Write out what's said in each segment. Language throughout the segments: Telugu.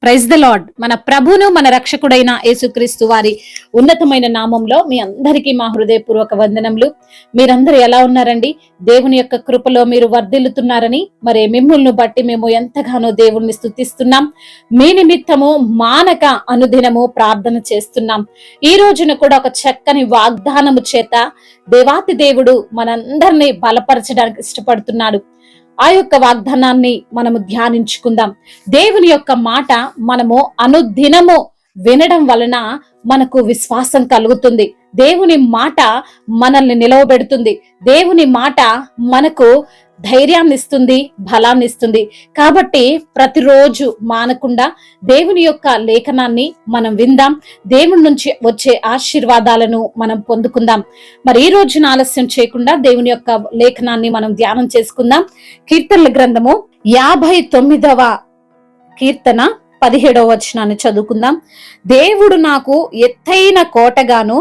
Praise the lord. మన ప్రభును మన రక్షకుడైన యేసుక్రీస్తు వారి ఉన్నతమైన నామంలో మీ అందరికీ మా హృదయపూర్వక వందనములు. మీరందరూ ఎలా ఉన్నారండి? దేవుని యొక్క కృపలో మీరు వర్ధిల్లుతున్నారని మరి మిమ్ములను బట్టి మేము ఎంతగానో దేవుణ్ణి స్తుతిస్తున్నాం. మీ నిమిత్తము మానక అనుదినము ప్రార్థన చేస్తున్నాం. ఈ రోజున కూడా ఒక చక్కని వాగ్దానము చేత దేవాతి దేవుడు మనందరినీ బలపరచడానికి ఇష్టపడుతున్నాడు. ఆ యొక్క వాగ్దానాన్ని మనము ధ్యానించుకుందాం. దేవుని యొక్క మాట మనము అనుదినము వినడం వలన మనకు విశ్వాసం కలుగుతుంది. దేవుని మాట మనల్ని నిలవబెడుతుంది. దేవుని మాట మనకు ధైర్యాన్ని ఇస్తుంది, బలాన్ని ఇస్తుంది. కాబట్టి ప్రతిరోజు మానకుండా దేవుని యొక్క లేఖనాన్ని మనం విందాం. దేవుని నుంచి వచ్చే ఆశీర్వాదాలను మనం పొందుకుందాం. మరి ఈ రోజున ఆలస్యం చేయకుండా దేవుని యొక్క లేఖనాన్ని మనం ధ్యానం చేసుకుందాం. కీర్తనల గ్రంథము 59వ కీర్తన 17వ వచనాన్ని చదువుకుందాం. దేవుడు నాకు ఎత్తైన కోటగాను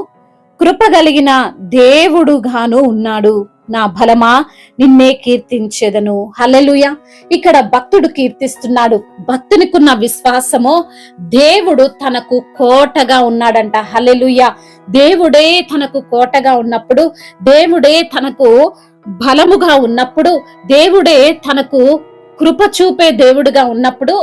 కృపగలిగిన దేవుడుగాను ఉన్నాడు. నా బలమా నిన్నే కీర్తించెదను. హల్లెలూయా. ఇక్కడ భక్తుడు కీర్తిస్తున్నాడు. భక్తునికున్న విశ్వాసము దేవుడు తనకు కోటగా ఉన్నాడంట. హల్లెలూయా. దేవుడే తనకు కోటగా ఉన్నప్పుడు, దేవుడే తనకు బలముగా ఉన్నప్పుడు, దేవుడే తనకు కృప చూపే దేవుడుగా ఉన్నప్పుడు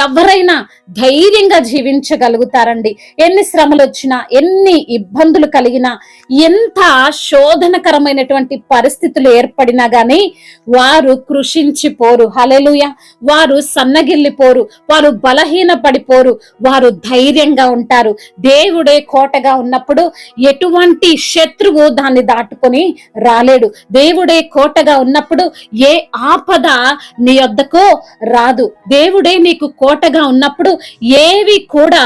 ఎవరైనా ధైర్యంగా జీవించగలుగుతారండి. ఎన్ని శ్రమలు వచ్చినా, ఎన్ని ఇబ్బందులు కలిగినా, ఎంత శోధనకరమైనటువంటి పరిస్థితులు ఏర్పడినా గాని వారు కృషించిపోరు. హల్లెలూయా. వారు సన్నగిల్లిపోరు, వారు బలహీన పడిపోరు, వారు ధైర్యంగా ఉంటారు. దేవుడే కోటగా ఉన్నప్పుడు ఎటువంటి శత్రువు దాన్ని దాటుకొని రాలేడు. దేవుడే కోటగా ఉన్నప్పుడు ఏ ఆపద నీ వద్దకు రాదు. దేవుడే నీకు కోటగా ఉన్నప్పుడు ఏవి కూడా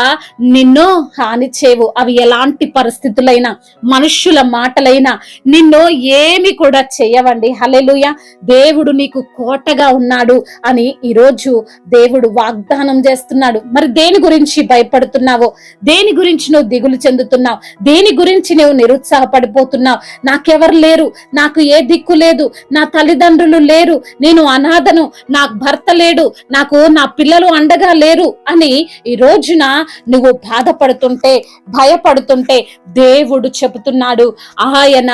నిన్ను హాని చేయవు. అవి ఎలాంటి పరిస్థితులైనా, మనుష్యుల మాటలైనా నిన్ను ఏమి కూడా చేయవండి. హల్లెలూయా. దేవుడు నీకు కోటగా ఉన్నాడు అని ఈరోజు దేవుడు వాగ్దానం చేస్తున్నాడు. మరి దేని గురించి భయపడుతున్నావో, దేని గురించి నువ్వు దిగులు చెందుతున్నావు, దేని గురించి నువ్వు నిరుత్సాహపడిపోతున్నావు? నాకెవరు లేరు, నాకు ఏ దిక్కు లేదు, నా తల్లిదండ్రులు లేరు, నేను అనాథను, నాకు భర్త లేడు, నాకు నా పిల్లలు అండగా లేరు అని ఈ రోజున నువ్వు బాధపడుతుంటే, భయపడుతుంటే దేవుడు చెబుతున్నాడు ఆయన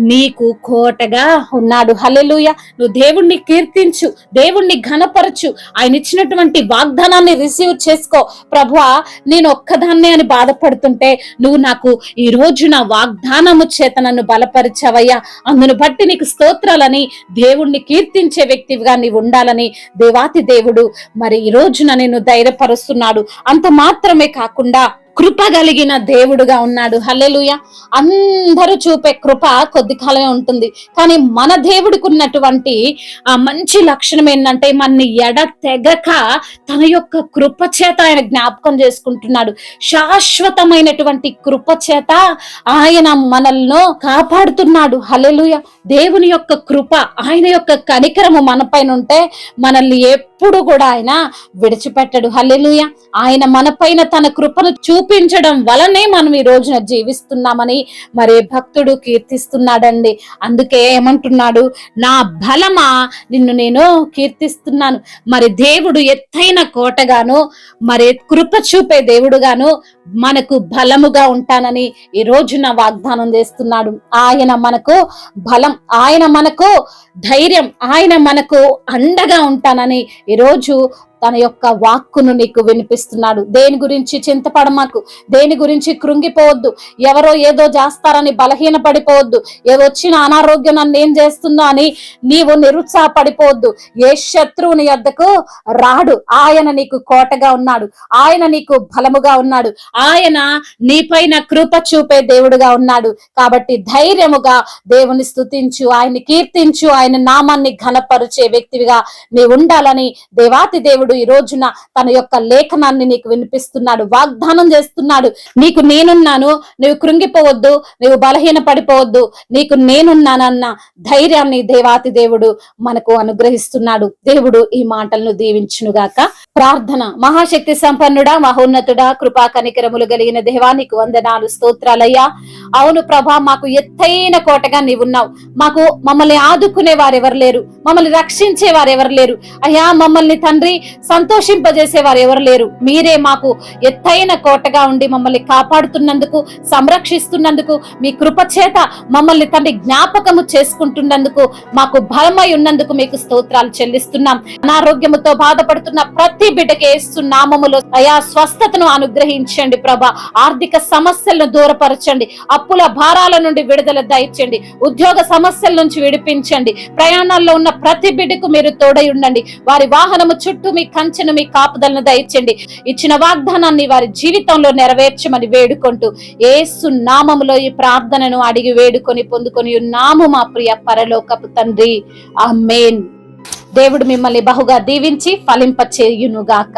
నీకు కోటగా ఉన్నాడు. హల్లెలూయా. నువ్వు దేవుణ్ణి కీర్తించు, దేవుణ్ణి ఘనపరచు. ఆయన ఇచ్చినటువంటి వాగ్దానాన్ని రిసీవ్ చేసుకో. ప్రభువా, నేను ఒక్కదాన్నే అని బాధపడుతుంటే నువ్వు నాకు ఈ రోజున వాగ్దానము చేత నన్ను బలపరిచావయ్యా, అందును బట్టి నీకు స్తోత్రాలని దేవుణ్ణి కీర్తించే వ్యక్తిగా నీవు ఉండాలని దేవాతి దేవుడు మరి ఈ రోజున నేను ధైర్యపరుస్తున్నాడు. అంత మాత్రమే కాకుండా కృప కలిగిన దేవుడుగా ఉన్నాడు. హల్లెలూయా. అందరూ చూపే కృప కొద్ది కాలమే ఉంటుంది. కానీ మన దేవుడికి ఉన్నటువంటి ఆ మంచి లక్షణం ఏంటంటే మనని ఎడతెగక తన యొక్క కృప చేత ఆయన జ్ఞాపకం చేసుకుంటున్నాడు. శాశ్వతమైనటువంటి కృప చేత ఆయన మనల్ని కాపాడుతున్నాడు. హల్లెలూయా. దేవుని యొక్క కృప, ఆయన యొక్క కనికరము మన పైన ఉంటే మనల్ని ఎప్పుడు కూడా ఆయన విడిచిపెట్టడు. హల్లెలూయా. ఆయన మన పైన తన కృపను చూపించడం వలనే మనం ఈ రోజున జీవిస్తున్నామని మరి భక్తుడు కీర్తిస్తున్నాడండి. అందుకే ఏమంటున్నాడు? నా బలమా నిన్ను నేను కీర్తిస్తున్నాను. మరి దేవుడు ఎత్తైన కోటగాను, మరి కృప చూపే దేవుడుగాను మనకు బలముగా ఉంటానని ఈ రోజున వాగ్దానం చేస్తున్నాడు. ఆయన మనకు బలం, ఆయన మనకు ధైర్యం, ఆయన మనకు అండగా ఉంటానని ఈరోజు తన యొక్క వాక్కును నీకు వినిపిస్తున్నాడు. దేని గురించి చింతపడమాకు, దేని గురించి కృంగిపోవద్దు, ఎవరో ఏదో చేస్తారని బలహీన పడిపోవద్దు, ఏదో వచ్చిన అనారోగ్యం నన్ను ఏం చేస్తుందో అని నీవు నిరుత్సాహపడిపోవద్దు. ఏ శత్రువుని యొద్దకు రాడు. ఆయన నీకు కోటగా ఉన్నాడు, ఆయన నీకు బలముగా ఉన్నాడు, ఆయన నీపైన కృప చూపే దేవుడుగా ఉన్నాడు. కాబట్టి ధైర్యముగా దేవుని స్తుతించు, ఆయన్ని కీర్తించు, ఆయన నామాన్ని ఘనపరిచే వ్యక్తివిగా నీవు ఉండాలని దేవాతి దేవుడు దేవుడు ఈ రోజున తన యొక్క లేఖనాన్ని నీకు వినిపిస్తున్నాడు, వాగ్దానం చేస్తున్నాడు. నీకు నేనున్నాను, నువ్వు కృంగిపోవద్దు, నువ్వు బలహీన పడిపోవద్దు, నీకు నేనున్నానన్న ధైర్యాన్ని దేవాతి దేవుడు మనకు అనుగ్రహిస్తున్నాడు. దేవుడు ఈ మాటలను దీవించునుగాక. ప్రార్థన. మహాశక్తి సంపన్నుడా, మహోన్నతుడా, కృపా కనికరములు కలిగిన దేవానికి వందనాలు, స్తోత్రాలయ్యా. అవును ప్రభా, మాకు ఎత్తైన కోటగా నీవున్నావు. మాకు మమ్మల్ని ఆదుకునే వారెవరు లేరు, మమ్మల్ని రక్షించే వారెవరు లేరు అయ్యా. మమ్మల్ని తండ్రి సంతోషింపజేసే వారు ఎవరు లేరు. మీరే మాకు ఎత్తైన కోటగా ఉండి మమ్మల్ని కాపాడుతున్నందుకు, సంరక్షిస్తున్నందుకు, మీ కృప చేత మమ్మల్ని తండ్రి జ్ఞాపకము చేసుకుంటున్నందుకు, మాకు బలమై ఉన్నందుకు మీకు స్తోత్రాలు చెల్లిస్తున్నాం. అనారోగ్యముతో బాధపడుతున్న ప్రతి బిడ్డకి యేసు నామములో అయా స్వస్థతను అనుగ్రహించండి ప్రభా. ఆర్థిక సమస్యలను దూరపరచండి, అప్పుల భారాల నుండి విడుదల దయచండి, ఉద్యోగ సమస్యల నుంచి విడిపించండి. ప్రయాణాల్లో ఉన్న ప్రతి బిడ్డకు మీరు తోడై ఉండండి. వారి వాహనము చుట్టూ మీ కంచెను, మీ కాపుదలను దయచండి. ఇచ్చిన వాగ్దానాన్ని వారి జీవితంలో నెరవేర్చమని వేడుకుంటూ యేసు నామములో ఈ ప్రార్థనను అడిగి వేడుకొని పొందుకొని ఉన్నాము మా ప్రియ పరలోకపు తండ్రి. ఆమేన్. దేవుడు మిమ్మల్ని బహుగా దీవించి ఫలింప చేయునుగాక.